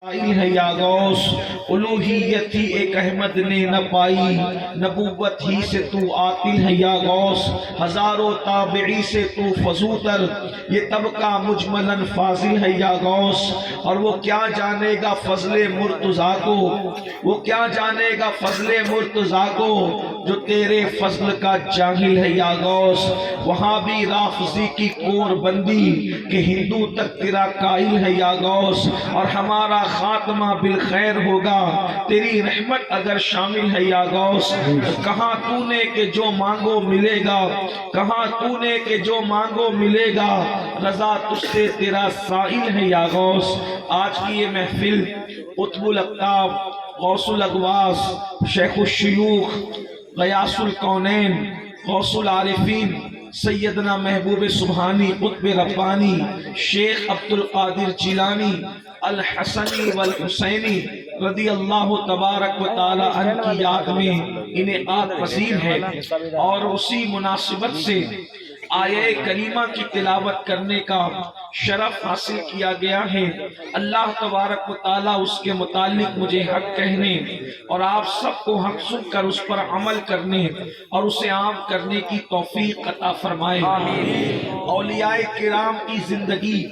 ہے یا غوث، الوہیت ہی ایک احمد نے نہ پائی، نبوت ہی سے تو عاطل ہے یا غوث، ہزاروں تابعی سے تو فضوتر، یہ طبقہ مجملاً فاضل ہے یا غوث۔ اور وہ کیا جانے گا فضل مرتضیٰ کو، وہ کیا جانے گا فضل مرتضیٰ کو، جو تیرے فضل کا جاہل ہے یا غوث۔ وہاں بھی رافضی کی کور بندی کہ ہندو تک تیرا قائل ہے یا غوث، اور ہمارا خاتمہ بالخیر ہوگا تیری رحمت اگر شامل ہے یا غوث۔ کہاں تو نے کہ جو مانگو ملے گا، کہاں تو نے کہ جو مانگو ملے گا، رضا تجھ سے تیرا سائل ہے یا غوث۔ آج کی یہ محفل قطب الاقطاب، غوث الاغواث، شیخ الشیوخ، غیاث الکونین، غوث العارفین، سیدنا محبوب سبحانی قطب ربانی شیخ عبد القادر جیلانی الحسنی والحسینی رضی اللہ تبارک و تعالی عنہ کی یاد میں انعقاد پذیر ہے، اور اسی مناسبت سے آیے کریمہ کی تلاوت کرنے کا شرف حاصل کیا گیا ہے۔ اللہ تبارک و تعالی اس کے متعلق مجھے حق کہنے اور آپ سب کو حق سن کر اس پر عمل کرنے اور اسے عام کرنے کی توفیق عطا فرمائے۔ اولیاء کرام کی زندگی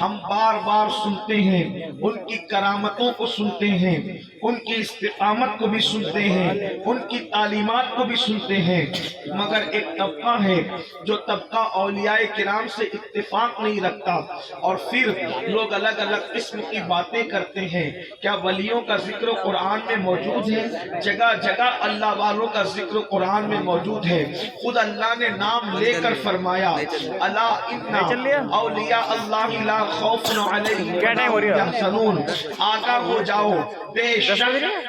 ہم بار بار سنتے ہیں، ان کی کرامتوں کو سنتے ہیں، ان کی استقامت کو بھی سنتے ہیں، ان کی تعلیمات کو بھی سنتے ہیں، مگر ایک طبقہ ہے جو طبقہ اولیاء کرام سے اتفاق نہیں رکھتا، اور پھر لوگ الگ الگ قسم کی باتیں کرتے ہیں۔ کیا ولیوں کا ذکر قرآن میں موجود ہے؟ جگہ جگہ اللہ والوں کا ذکر قرآن میں موجود ہے۔ خود اللہ نے نام لے کر فرمایا الا ان اولیاء اللہ لا خوف علیہم ولا هم یحزنون، آگاہ ہو جاؤ بے شک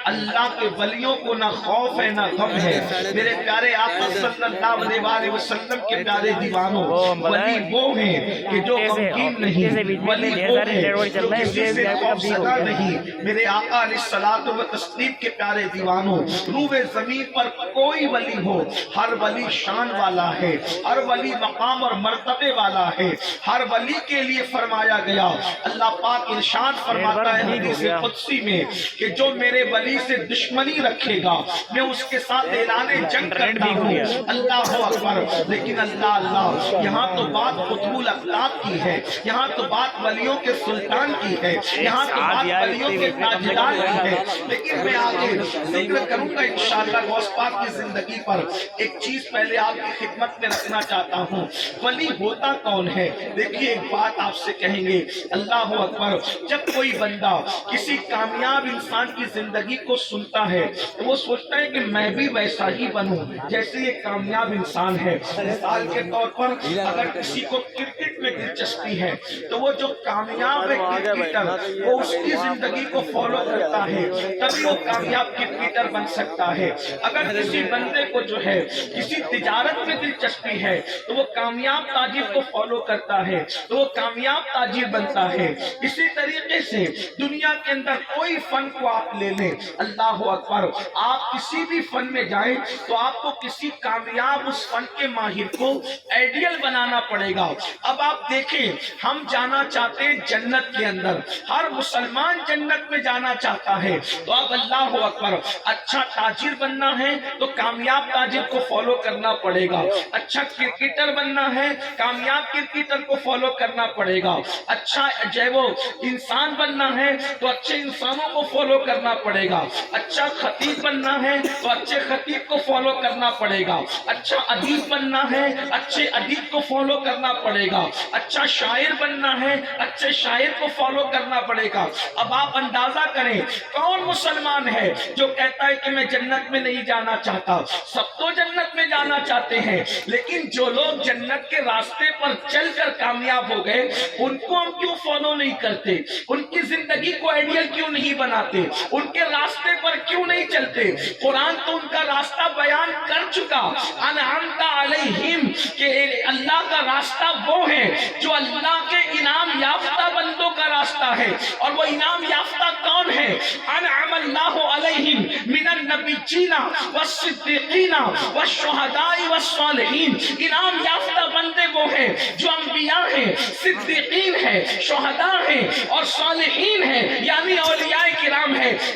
اللہ کے ولیوں کو نہ خوف ہے نہ غم ہے۔ میرے پیارے آقا صلی اللہ علیہ وآلہ وسلم کے پیارے دیوانوں، ولی وہ ہیں کہ جو غمگین نہیں، ولی وہ ہیں جو کسی سے خوف زدہ نہیں۔ میرے آقا علیہ الصلوۃ والتسلیم کے پیارے دیوانوں، روئے زمین پر کوئی ولی ہو، ہر ولی شان والا ہے، ہر ولی مقام اور مرتبے والا ہے۔ ہر ولی کے لیے فرمایا گیا، اللہ پاک ارشاد فرماتا ہے حدیث قدسی میں کہ جو میرے ولی سے دشمنی رکھے گا میں اس کے ساتھ اعلان جنگ کرتا ہوں۔ اللہ اکبر۔ لیکن اللہ یہاں تو بات قطب الاقطاب کی ہے، یہاں تو بات ولیوں کے سلطان کی ہے، یہاں تو بات ولیوں کے تاجدار کی ہے۔ لیکن میں آگے ذکر کروں گا انشاءاللہ غوث پاک کی زندگی پر۔ ایک چیز پہلے آپ کی خدمت میں رکھنا چاہتا ہوں، ولی ہوتا کون ہے؟ دیکھیے ایک بات آپ سے کہیں گے، اللہ اکبر، جب کوئی بندہ کسی کامیاب انسان کی زندگی کو سنتا ہے تو وہ سوچتا ہے کہ میں بھی ویسا ہی بنوں جیسے یہ کامیاب انسان ہے۔ مثال کے طور پر اگر کسی کو کرکٹ میں دلچسپی ہے تو وہ جو کامیاب ہے کرکٹر وہ اس کی زندگی کو فالو کرتا ہے، تبھی وہ کامیاب کرکٹر بن سکتا ہے۔ اگر کسی بندے کو جو ہے کسی تجارت میں دلچسپی ہے تو وہ کامیاب تاجر کو فالو کرتا ہے تو وہ کامیاب تاجر بنتا ہے۔ اسی طریقے سے دنیا کے اندر کوئی فن کو آپ لے لیں، اللہ اکبر، آپ کسی بھی فن میں جائیں تو آپ کو کسی کامیاب اس فن کے ماہر کو آئیڈیل بنانا پڑے گا۔ اب آپ دیکھیں، ہم جانا چاہتے ہیں جنت کے اندر، ہر مسلمان جنت میں جانا چاہتا ہے، تو اب اللہ اکبر، اچھا تاجر بننا ہے تو کامیاب تاجر کو فالو کرنا پڑے گا، اچھا کرکٹر بننا ہے کامیاب کرکٹر کو فالو کرنا پڑے گا، اچھا وہ انسان بننا ہے تو اچھے انسانوں کو فالو کرنا پڑے گا، اچھا خطیب بننا ہے تو اچھے خطیب کو فالو کرنا پڑے گا، اچھا ادیب بننا ہے اچھے ادیب کو فالو کرنا پڑے گا، اچھا شاعر بننا ہے اچھے شاعر کو فالو کرنا پڑے گا۔ اب آپ اندازہ کریں کون مسلمان ہے جو کہتا ہے کہ میں جنت میں نہیں جانا چاہتا؟ سب تو جنت میں جانا چاہتے ہیں، لیکن جو لوگ جنت کے راستے پر چل کر کامیاب ہو گئے ان کو ہم کیوں فالو نہیں کرتے؟ ان کی زندگی کو آئیڈیل کیوں نہیں بناتے؟ ان کے راستے پر کیوں نہیں چلتے؟ قرآن تو ان کا راستہ بیان کر چکا، انعمت علیہم، کہ اللہ کا راستہ وہ ہے جو اللہ کے انعام یافتہ بندوں کا راستہ ہے، اور وہ انعام یافتہ کون ہے؟ انعم اللہ علیہم من النبیین والصدیقین والشہداء والصالحین۔ انعام یافتہ بندے وہ ہیں جو انبیاء ہیں، صدیقین ہیں، شہداء ہیں اور صالحین ہیں، یعنی اولیاء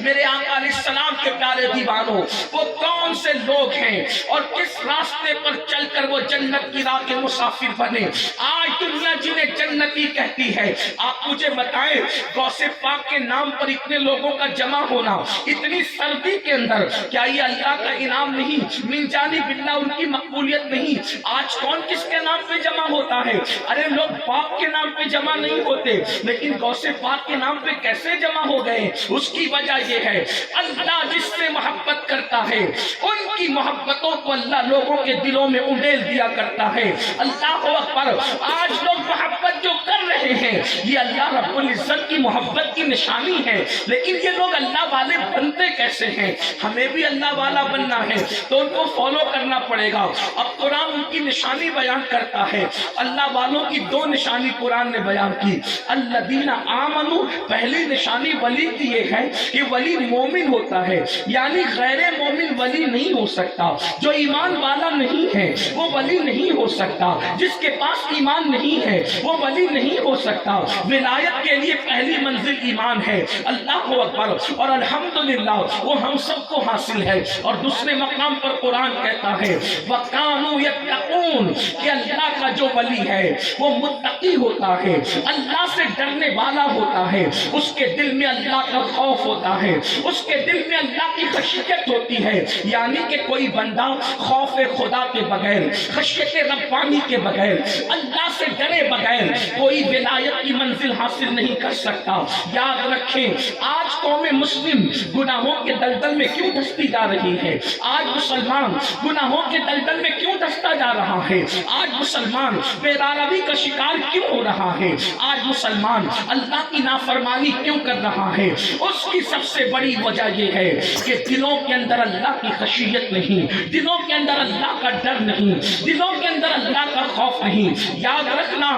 میرے آقا علیہ السلام کے پیارے دیوانوں، وہ کون سے لوگ ہیں اور کس راستے پر چل کر وہ جنت کی راہ کے مسافر بنے؟ آج دنیا جنہیں جنتی کہتی ہے، آپ مجھے بتائیں غوث پاک کے نام پر اتنے لوگوں کا جمع ہونا اتنی سردی کے اندر، کیا یہ اللہ کا انعام نہیں؟ من جانب اللہ ان کی مقبولیت نہیں؟ آج کون کس کے نام پہ جمع ہوتا ہے؟ ارے لوگ باپ کے نام پہ جمع نہیں ہوتے، لیکن غوث پاک کے نام پہ کیسے جمع ہو گئے؟ اس کی وجہ یہ ہے اللہ جس سے محبت کرتا ہے ان کی محبتوں کو اللہ لوگوں کے دلوں میں انڈیل دیا کرتا ہے۔ اللہ اکبر! آج لوگ محبت جو کر رہے ہیں یہ اللہ رب العزت کی محبت کی نشانی ہے، لیکن یہ لوگ اللہ والے بنتے کیسے ہیں؟ ہمیں بھی اللہ والا بننا ہے تو ان کو فالو کرنا پڑے گا۔ اب قرآن ان کی نشانی بیان کرتا ہے، اللہ والوں کی دو نشانی قرآن نے بیان کی۔ الذین آمنوا، پہلی نشانی ولی کی یہ ہے کہ ولی مومن ہوتا ہے، یعنی غیر مومن ولی نہیں ہو سکتا۔ جو ایمان والا نہیں ہے وہ ولی نہیں ہو سکتا، جس کے پاس ایمان نہیں ہے وہ ولی نہیں ہو سکتا۔ ولایت کے لیے پہلی منزل ایمان ہے، اللہ اکبر، اور الحمدللہ وہ ہم سب کو حاصل ہے۔ اور دوسرے مقام پر قرآن کہتا ہے وَكَانُوا يَتَّقُونَ، کہ اللہ کا جو ولی ہے وہ متقی ہوتا ہے، اللہ سے ڈرنے والا ہوتا ہے، اس کے دل میں اللہ کا خوف ہوتا ہے، اس کے دل میں اللہ کی خشیت ہوتی ہے۔ یعنی کہ کوئی بندہ خوف خدا کے بغیر، خشیت ربانی کے بغیر، اللہ سے ڈرے بغیر کوئی ولایت کی منزل حاصل نہیں کر سکتا۔ یاد رکھیں آج قوم مسلم گناہوں کے دلدل میں کیوں دھستی جا رہی ہے؟ آج مسلمان گناہوں کے دلدل میں کیوں دھستا جا رہا ہے؟ آج مسلمان بے روی کا شکار کیوں ہو رہا ہے؟ آج مسلمان اللہ کی نافرمانی کیوں کر رہا ہے؟ اس کی سب سے بڑی وجہ یہ ہے کہ دلوں کے اندر اللہ کی خشیت نہیں، دلوں کے اندر اللہ کا ڈر نہیں، دلوں کے اندر اللہ کا خوف نہیں۔ یاد رکھنا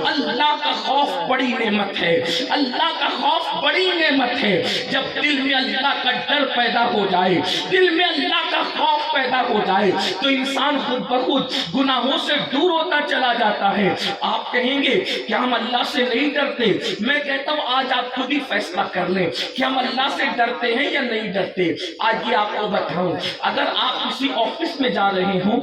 اللہ کا خوف بڑی نعمت ہے، اللہ کا خوف بڑی نعمت ہے۔ جب دل میں اللہ کا ڈر پیدا ہو جائے، دل میں اللہ کا خوف پیدا ہو جائے تو انسان خود بخود گناہوں سے دور ہوتا چلا جاتا ہے۔ آپ کہیں گے کہ ہم اللہ سے نہیں ڈرتے، میں کہتا ہوں آج آپ خود ہی فیصلہ کر لیں کہ ہم اللہ سے ڈرتے ہیں یا نہیں ڈرتے۔ آج یہ آپ کو بتاؤں، اگر آپ کسی آفس میں جا رہے ہوں،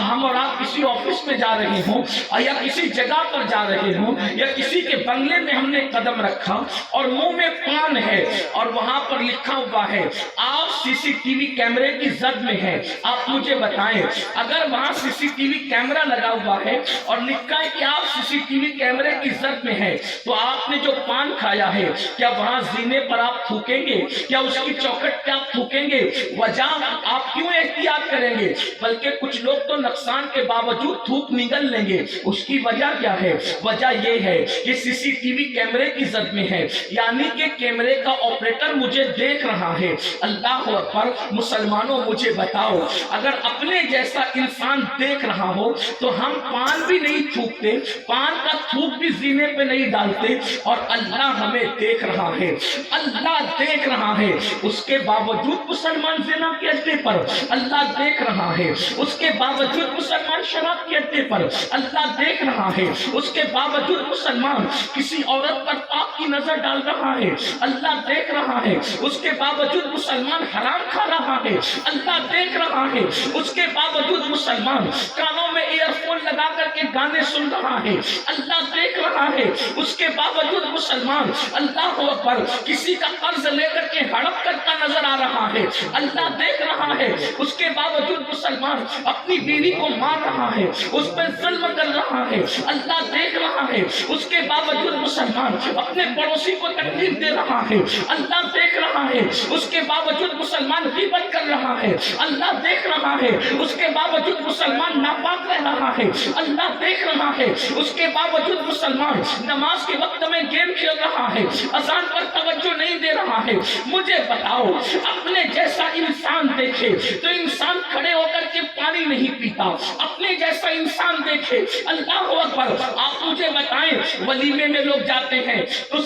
ہم اور آپ کسی آفس میں جا رہے ہوں یا کسی جگہ پر جا رہے ہوں یا کسی کے بنگلے میں ہم نے قدم رکھا اور منہ میں پان ہے اور وہاں پر لکھا ہوا ہے آپ سی سی ٹی وی کیمرے کی زد میں ہیں، آپ مجھے بتائیں اگر وہاں سی سی ٹی وی کیمرہ لگا ہوا ہے اور لکھا ہے کہ آپ سی سی ٹی وی کیمرے کی زد میں ہیں، تو آپ نے جو پان کھایا ہے کیا وہاں زینے پر آپ تھوکیں گے؟ کیا اس کی چوکھٹ پہ آپ تھوکیں گے؟ وجہ آپ کیوں احتیاط کریں گے؟ بلکہ کچھ لوگ تو نقصان کے باوجود تھوک نگل لیں گے۔ اس کی وجہ کیا ہے؟ وجہ یہ ہے کہ سی سی ٹی وی کیمرے کی زد میں ہے، یعنی کہ کیمرے کا آپریٹر مجھے دیکھ رہا ہے۔ اللہ اکبر! مسلمانوں مجھے بتاؤ اگر اپنے جیسا انسان دیکھ رہا ہو تو ہم پان بھی نہیں تھوکتے، پان کا تھوک بھی زینے پہ نہیں ڈالتے، اور اللہ ہمیں دیکھ رہا ہے، اللہ دیکھ رہا ہے، اس کے باوجود مسلمان زنا کے اڈے پر اللہ دیکھ رہا ہے، اس کے باوجود مسلمان شراب کے اڈے پر اللہ دیکھ رہا ہے، اس کے باوجود مسلمان کسی عورت پر پاک کی نظر ڈال رہا ہے، اللہ دیکھ رہا ہے، اس کے باوجود مسلمان حرام کھا رہا ہے، اللہ دیکھ رہا ہے، اس کے باوجود مسلمان کانوں میں ایئر فون لگا کر کے گانے سن رہا ہے، اللہ دیکھ رہا ہے، اس کے باوجود مسلمان اللہ اکبر کسی کا قرض لے کر کے ہڑپ کرتا نظر آ رہا ہے، اللہ دیکھ رہا ہے، اس کے باوجود مسلمان اپنی بیوی کو مار رہا ہے، اس پر ظلم کر رہا ہے، اللہ دیکھ رہا ہے، اس کے باوجود مسلمان اپنے پڑوسی کو تکلیف دے رہا ہے، اللہ دیکھ رہا ہے، اس کے باوجود مسلمان غیبت کر رہا ہے، اللہ دیکھ رہا ہے، اس کے باوجود مسلمان ناپاک رہ رہا ہے، اللہ دیکھ رہا ہے، اس کے باوجود مسلمان نماز کے وقت میں گیم کھیل رہا ہے، اذان پر توجہ نہیں دے رہا ہے۔ مجھے بتاؤ اپنے جیسا انسان دیکھے تو انسان کھڑے ہو کر کے پانی نہیں پیتا، اپنے جیسا انسان دیکھے اللہ اکبر۔ آپ مجھے بتائیں ولیمے میں لوگ جاتے ہیں تو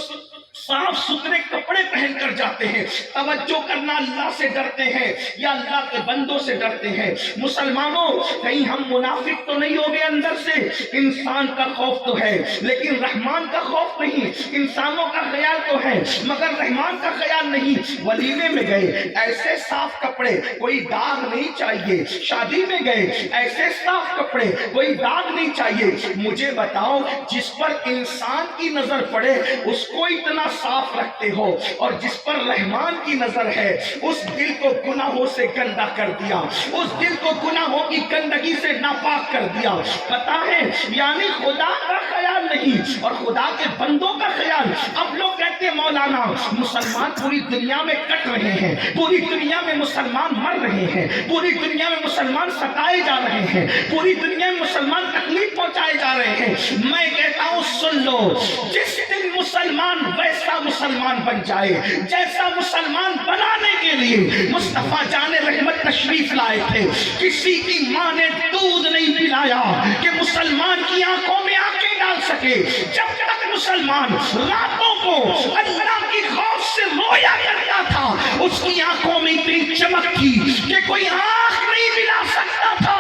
صاف ستھرے کپڑے پہن کر جاتے کرتے ہیں، توجہ کرنا اللہ سے ڈرتے ہیں یا اللہ کے بندوں سے ڈرتے ہیں؟ مسلمانوں کہیں ہم منافق تو نہیں ہو گئے اندر سے؟ انسان کا خوف تو ہے لیکن رحمان کا خوف نہیں، انسانوں کا خیال تو ہے مگر رحمان کا خیال نہیں۔ ولیمے میں گئے ایسے صاف کپڑے کوئی داغ نہیں چاہیے، شادی میں گئے ایسے صاف کپڑے کوئی داغ نہیں چاہیے۔ مجھے بتاؤ جس پر انسان کی نظر پڑے اس کو اتنا صاف رکھتے ہو اور جس پر رحمان کی نظر ہے اس دل کو گناہوں سے گندا کر دیا، اس دل کو گناہوں کی گندگی سے ناپاک کر دیا۔ پتا ہے یعنی خدا کا خیال نہیں اور خدا کے بندوں کا خیال۔ اب لوگ کہتے ہیں مولانا مسلمان پوری دنیا میں کٹ رہے ہیں، پوری دنیا میں مسلمان مر رہے ہیں، پوری دنیا میں مسلمان ستائے جا رہے ہیں، پوری دنیا میں مسلمان تکلیف پہنچائے جا رہے ہیں۔ میں کہتا ہوں سن لو، جس دن مسلمان ویسا مسلمان بن جائے جیسا مسلمان بنانے کے لیے مصطفیٰ جان رحمت تشریف لائے تھے، کسی کی ماں نے دودھ نہیں پلایا کہ مسلمان کی آنکھوں میں آنکھیں ڈال سکے۔ جب تک مسلمان راتوں کو اللہ کی خوف سے رویا کرتا تھا اس کی آنکھوں میں اتنی چمک تھی کہ کوئی آنکھ نہیں ملا سکتا تھا۔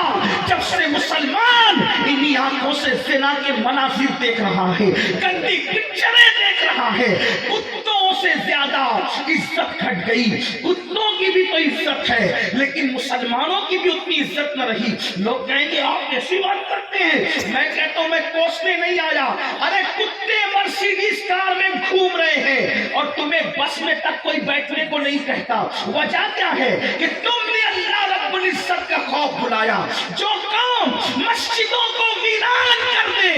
جب سے مسلمان انہی آنکھوں سے زنا کے مناظر دیکھ رہا ہے، گندی پکچریں دیکھ رہا ہے، کتوں سے زیادہ عزت گھٹ گئی۔ کتوں کی بھی تو عزت ہے لیکن مسلمانوں کی بھی اتنی عزت نہ رہی۔ لوگ کہیں گے آپ کیسی بات کرتے ہیں؟ میں کہتا ہوں میں کوسنے نہیں آیا، ارے کتے مرسیڈیز کار میں گھوم رہے ہیں اور تمہیں بس میں تک کوئی بیٹھنے کو نہیں کہتا۔ وجہ کیا ہے کہ تم نے اللہ رب العزت کا خوف بلایا۔ جو قوم مسجدوں کو ویران کر دے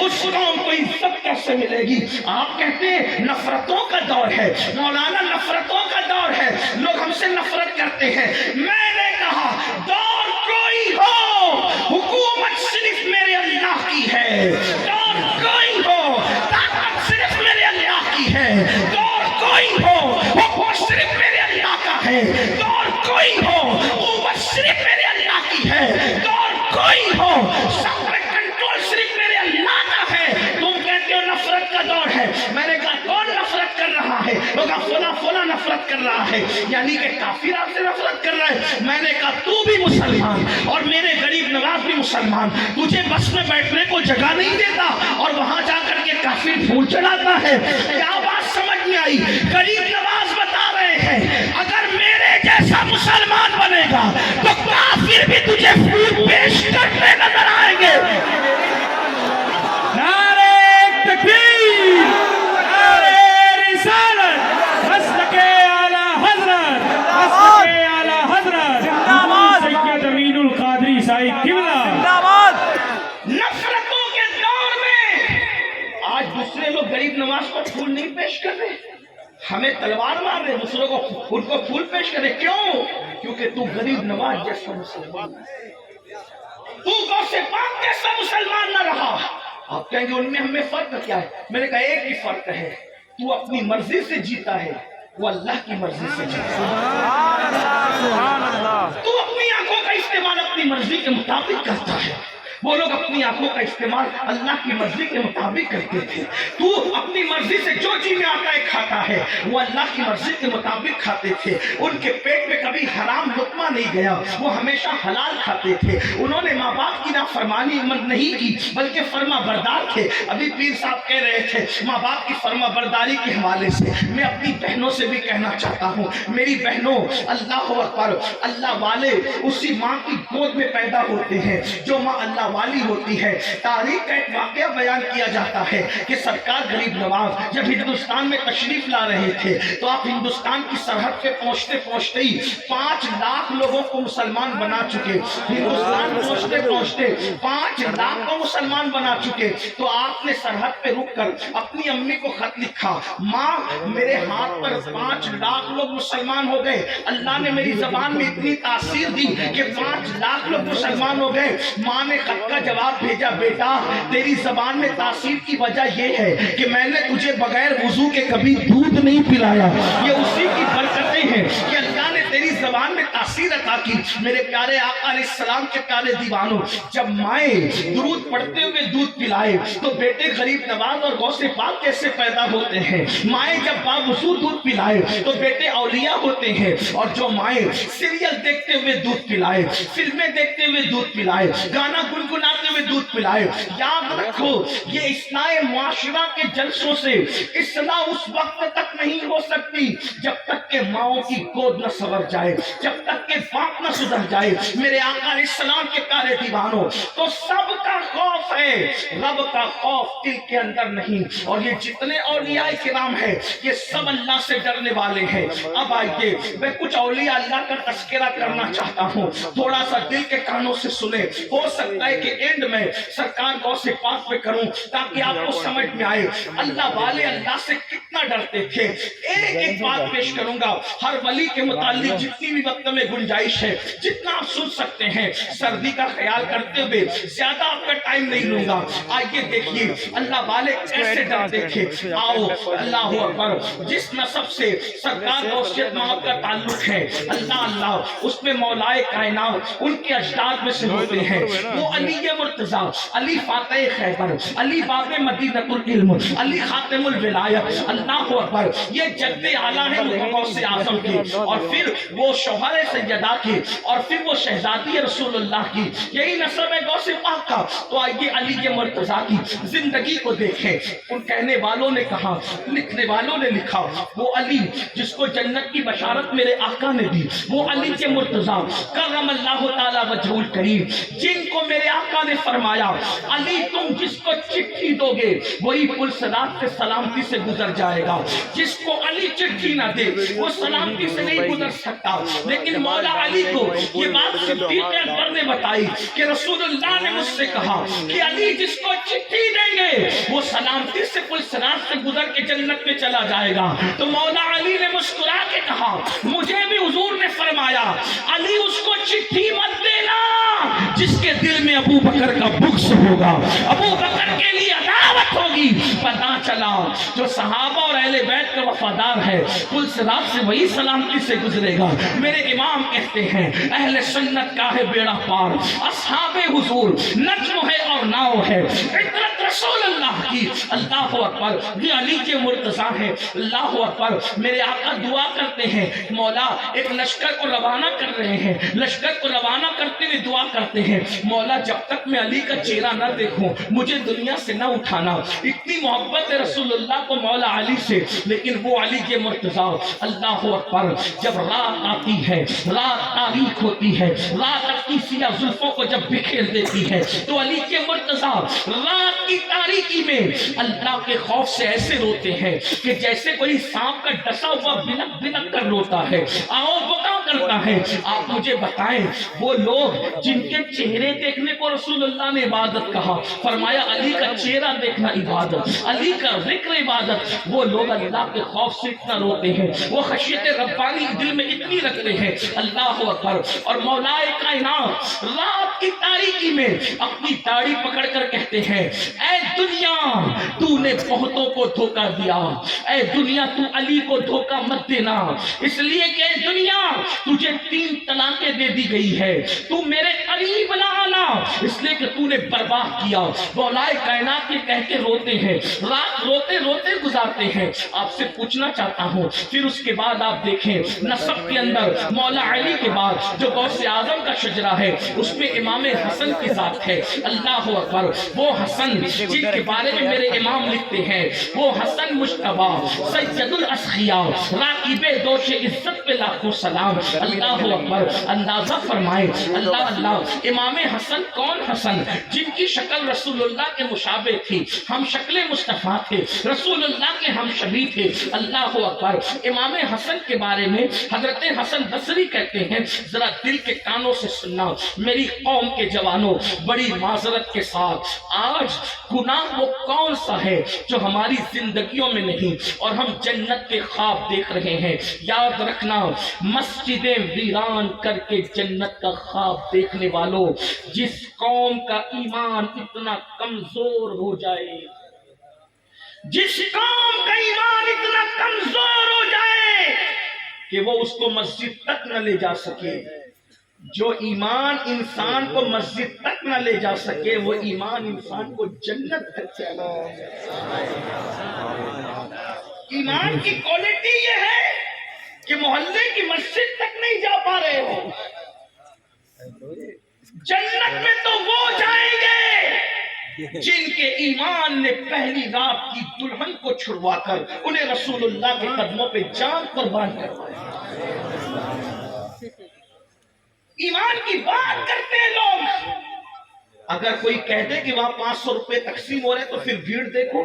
اس قوم کو عزت کیسے ملے گی؟ آپ کہتے ہیں نفرتوں کا دور ہے، مولانا نفرتوں کا دور ہے، لوگ ہم سے نفرت کرتے ہیں۔ میں نے کہا دور کوئی ہو حکومت صرف میرے اللہ کی ہے، دور کوئی ہو طاقت صرف میرے اللہ کی ہے، دور کوئی ہو حکم صرف میرے اللہ کا ہے، دور کوئی ہو قوت صرف میرے اللہ کی ہے، دور کوئی ہو صبر کنٹرول صرف میرے اللہ کا ہے۔ تم کہتے ہو نفرت کا دور ہے، میں نے کہا کون نفرت کر رہا ہے؟ لوگ فلاں نفرت کر رہا ہے یعنی کہ کافر آپ سے نفرت کر رہا ہے۔ میں نے کہا تو بھی مسلمان اور میرے غریب نواز بھی مسلمان، تجھے بس میں بیٹھنے کو جگہ نہیں دیتا اور وہاں جا کر کے کافر پھول چڑھاتا ہے۔ کیا بات سمجھ میں آئی؟ غریب نواز بتا رہے ہیں اگر میرے جیسا مسلمان بنے گا تو کافر بھی تجھے پھول پیش کرنے نظر آئیں گے۔ نعرہ تکبیر، نعرہ رسالت، مسلک اعلی حضرت، مسلک اعلی حضرت سید امین القادری صاحب قبلہ۔ نفرتوں کے دور میں آج دوسرے لوگ غریب نواز کو پھول نہیں پیش کر رہے، ہمیں تلوار مار رہے، دوسروں کو ان کو پھول پیش کرے۔ کیوں؟ کیونکہ تو غریب نواز جیسا مسلمان، تو غوث پاک جیسا مسلمان نہ رہا۔ آپ کہیں گے ان میں ہمیں فرق کیا ہے؟ میں نے کہا ایک ہی فرق ہے، تو اپنی مرضی سے جیتا ہے، وہ اللہ کی مرضی سے جیتا ہے۔ تو اپنی آنکھوں کا استعمال اپنی مرضی کے مطابق کرتا ہے، وہ لوگ اپنی آنکھوں کا استعمال اللہ کی مرضی کے مطابق کرتے تھے۔ تو اپنی مرضی سے جو جی میں آتا ہے کھاتا ہے، وہ اللہ کی مرضی کے مطابق کھاتے تھے۔ ان کے پیٹ میں کبھی حرام لقمہ نہیں گیا، وہ ہمیشہ حلال کھاتے تھے۔ انہوں نے ماں باپ کی نافرمانی نہیں کی بلکہ فرما بردار تھے۔ ابھی پیر صاحب کہہ رہے تھے ماں باپ کی فرما برداری کے حوالے سے میں اپنی بہنوں سے بھی کہنا چاہتا ہوں، میری بہنوں اللہ اکبر، اللہ والے اسی ماں کی گود میں پیدا ہوتے ہیں جو ماں اللہ والی ہوتی ہے۔ تاریخ کا ایک واقعہ بیان کیا جاتا ہے کہ سرکار غریب نواز جب ہندوستان میں تشریف لا رہے تھے تو آپ ہندوستان کی سرحد پہ پہنچتے پہنچتے ہی 5 لاکھ لوگوں کو مسلمان بنا چکے، ہندوستان پہنچتے پہنچتے 5 لاکھ کو مسلمان بنا چکے۔ تو آپ نے سرحد پہ رک کر اپنی امی کو خط لکھا، ماں میرے ہاتھ پر 5 لاکھ لوگ مسلمان ہو گئے، اللہ نے میری زبان میں اتنی تاثیر دی کہ 5 لاکھ لوگ مسلمان ہو گئے۔ ماں نے خط کا جواب بھیجا، بیٹا تیری زبان میں تاثیر کی وجہ یہ ہے کہ میں نے تجھے بغیر وضو کے کبھی دودھ نہیں پلایا، یہ اسی کی برکتیں ہیں کہ اللہ نے تیری زبان میں تاثیر عطا کی۔ میرے پیارے آقا علیہ السلام کے پیارے دیوانوں، جب مائیں درود پڑھتے ہوئے دودھ پلائے تو بیٹے غریب نواز اور غوث پاک کیسے پیدا ہوتے ہیں؟ مائیں جب باوضو دودھ پلائے تو بیٹے اولیاء ہوتے ہیں، اور جو مائیں سیریل دیکھتے ہوئے دودھ پلائے، فلمیں دیکھتے ہوئے دودھ پلائے، گانا گنگناتے ہوئے دودھ پلائے، یاد رکھو یہ اصلاح معاشرہ کے جلسوں سے اصلاح اس وقت تک نہیں ہو سکتی جب تک کہ ماؤں کی گود نہ سنور جائے، جب تک کہ باپ نہ سدھر جائے۔ میرے آقا علیہ السلام کے پیارے دیوانوں، تو سب کا خوف ہے، رب کا خوف دل کے اندر نہیں۔ اور یہ جتنے اولیاء کرام ہیں یہ سب اللہ سے ڈرنے والے ہیں۔ اب آئیے میں کچھ اولیاء اللہ کا تذکرہ کرنا چاہتا ہوں، تھوڑا سا دل کے کانوں سے سنیں۔ ہو سکتا ہے کہ اینڈ میں سرکار غوث پاک پہ کروں تاکہ آپ کو سمجھ میں آئے اللہ والے اللہ سے کتنا ڈرتے تھے۔ ایک ایک بات پیش کروں گا ہر ولی کے متعلق، جتنی بھی وقت میں گنجائش ہے، جتنا آپ سن سکتے ہیں، سردی کا خیال کرتے ہوئے زیادہ آپ کا ٹائم نہیں لوں گا۔ آئیے دیکھیے اللہ والے کیسے ڈرتے تھے۔ آؤ اللہ اکبر، جس نسب سے سرکار غوثیت محمد کا تعلق ہے، اللہ اللہ اس میں مولائے کائنات ان کے اجداد میں سے ہوتے ہیں۔ وہ علی مرتضیٰ، علی فاتح خیبر، علی باب مدینۃ العلم، علی خاتم الولایت، اللہ اکبر، یہ جد اعلیٰ ہے غوث اعظم کی، اور پھر وہ شوہر سیدہ کی، اور پھر وہ شہزادی رسول اللہ کی، یہی نسب ہے غوث پاک کا۔ تو آئیے علی مرتضیٰ کی زندگی کو دیکھیں۔ ان کہنے والوں نے کہا، لکھنے والوں نے لکھا، وہ علی جس کو جنت کی بشارت میرے آقا نے دی، وہ علی کے مرتضیٰ کرم اللہ تعالی وجہ الکریم، جن کو میرے آقا نے فرمایا علی تم جس کو چٹھی دو گے وہی پل صراط سے سلامتی سے گزر جائے گا، جس کو علی چٹھی نہ دے وہ سلامتی سے نہیں گزر سکتا۔ لیکن مولا علی کو یہ بات صدیق اکبر نے بتائی کہ رسول اللہ نے مجھ سے کہا کہ علی جس کو چٹھی دیں گے وہ سلامتی سے پل صراط سے گزر کے جنت میں چلا جائے گا۔ تو مولا علی نے مسکرا کے کہا مجھے بھی حضور نے فرمایا علی اس کو چٹھی مت دینا جس کے دل میں ابو بکر کا بغض ہوگا، ابو بکر کے لیے عداوت ہوگی۔ پتہ چلا جو صحابہ اور اہل بیت کا وفادار ہے پل صراط سے وہی سلامتی سے گزرے گا۔ میرے امام کہتے ہیں اہل سنت کا ہے بیڑا پار، اصحاب حضور نجم ہے اور ناؤ ہے، عطرت رسول اللہ کی۔ اللہ اکبر، یہ علی کے مرتضیٰ ہیں۔ اللہ اکبر، میرے آقا دعا کرتے ہیں مولا ایک لشکر کو روانہ کر رہے ہیں، لشکر کو روانہ کرتے ہوئے دعا کرتے ہیں مولا جب تک میں علی کا چہرہ نہ دیکھوں مجھے دنیا سے نہ اٹھانا۔ اتنی محبت ہے رسول اللہ کو مولا علی سے، لیکن وہ علی کے مرتضیٰ۔ اللہ اکبر، جب رات آتی ہے، رات تاریک ہوتی ہے، رات اپنی سیاہ زلفوں کو جب بکھیر دیتی ہے تو علی کے مرتضیٰ رات کی تاریکی میں اللہ کے خوف سے ایسے روتے ہیں کہ جیسے کوئی سانپ کا ڈسا ہوا بنک بنک کر روتا ہے، آؤ بکا کرتا ہے۔ آپ مجھے بتائیں وہ لوگ جن کے چہرے دیکھنے کو رسول اللہ نے عبادت کہا، فرمایا علی کا چہرہ دیکھنا عبادت، علی کا ذکر عبادت، وہ لوگ اللہ کے خوف سے اتنا روتے ہیں، وہ خشیت ربانی دل میں اتنی رکھتے ہیں۔ اللہ اکبر، اور مولائے کائنات رات کی تاریکی میں اپنی داڑھی پکڑ کر کہتے ہیں اے دنیا تو نے بہتوں کو دھوکہ دیا، اے دنیا تو علی کو دھوکہ مت دینا، اس لیے کہ اے دنیا تجھے 3 طلاقیں دے دی گئی ہے، تو میرے قریب نہ آنا اس لیے کہ تو نے برباد کیا۔ مولائے کائنات یہ کہہ کے روتے ہیں، رات روتے روتے گزارتے ہیں۔ آپ سے پوچھنا چاہتا ہوں پھر اس کے بعد آپ دیکھیں نسب کے اندر مولا علی کے بعد جو غوث اعظم کا شجرہ ہے اس میں امام حسن کی ذات ہے۔ اللہ اکبر، وہ حسن جن کے بارے میں میرے امام لکھتے ہیں، وہ حسن مجتبیٰ سید الاسخیاء راکب دوش عزت پہ لاکھوں سلام۔ اللہ اکبر، اندازہ فرمائے اللہ اللہ، امام حسن کون حسن؟ جن کی شکل رسول اللہ کے مشابہ تھی، ہم شکل مصطفیٰ تھے، رسول اللہ کے ہم شبیہ تھے۔ اللہ اکبر، امام حسن کے بارے میں حضرت حسن بصری کہتے ہیں ذرا دل کے کانوں سے سننا میری قوم کے جوانوں، بڑی معذرت کے ساتھ آج گناہ وہ کون سا ہے جو ہماری زندگیوں میں نہیں اور ہم جنت کے خواب دیکھ رہے ہیں۔ یاد رکھنا مسجدیں ویران کر کے جنت کا خواب دیکھنے والوں، جس قوم کا ایمان اتنا کمزور ہو جائے، جس قوم کا ایمان اتنا کمزور ہو جائے کہ وہ اس کو مسجد تک نہ لے جا سکے. جو ایمان انسان کو مسجد تک نہ لے جا سکے وہ ایمان انسان کو جنت تک چلا. ایمان کی کوالٹی یہ ہے کہ محلے کی مسجد تک نہیں جا پا رہے ہو. جنت میں تو وہ جائیں گے جن کے ایمان نے پہلی رات کی دلہن کو چھڑوا کر انہیں رسول اللہ کے قدموں پہ جان قربان کروایا. ایمان کی بات کرتے ہیں لوگ. اگر کوئی کہہ دے کہ وہاں 500 روپے تقسیم ہو رہے تو پھر بھیڑ دیکھو.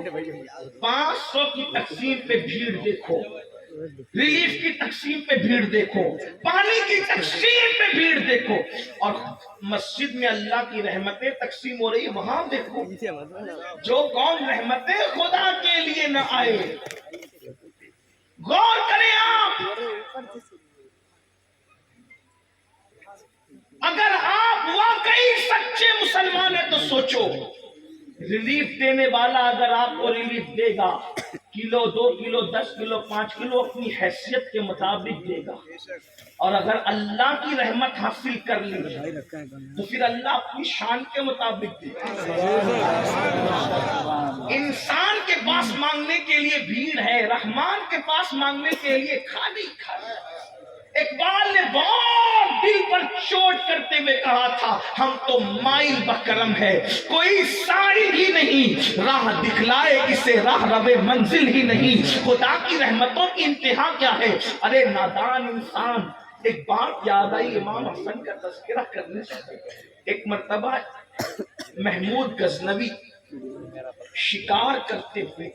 500 کی تقسیم پہ بھیڑ دیکھو, ریلیف کی تقسیم پہ بھیڑ دیکھو, پانی کی تقسیم پہ بھیڑ دیکھو, اور مسجد میں اللہ کی رحمتیں تقسیم ہو رہی وہاں دیکھو. جو قوم رحمتیں خدا کے لیے نہ آئے, غور کریں آپ. اگر آپ واقعی سچے مسلمان ہیں تو سوچو, ریلیف دینے والا اگر آپ کو ریلیف دے گا, کلو 2 کلو 10 کلو 5 کلو اپنی حیثیت کے مطابق دے گا, اور اگر اللہ کی رحمت حاصل کر لی تو پھر اللہ اپنی شان کے مطابق دے گا. انسان کے پاس مانگنے کے لیے بھیڑ ہے, رحمان کے پاس مانگنے کے لیے خالی خالی. اقبال نے بہت دل پر چوٹ کرتے ہوئے کہا تھا, ہم تو مائل بکرم ہے کوئی سائل ہی نہیں, راہ دکھلائے اسے راہ روے منزل ہی نہیں. خدا کی رحمتوں کی انتہا کیا ہے؟ ارے نادان انسان. ایک بات یاد آئی امام حسن کا تذکرہ کرنے سے. ایک مرتبہ محمود غزنوی شکار کرتے ہوئے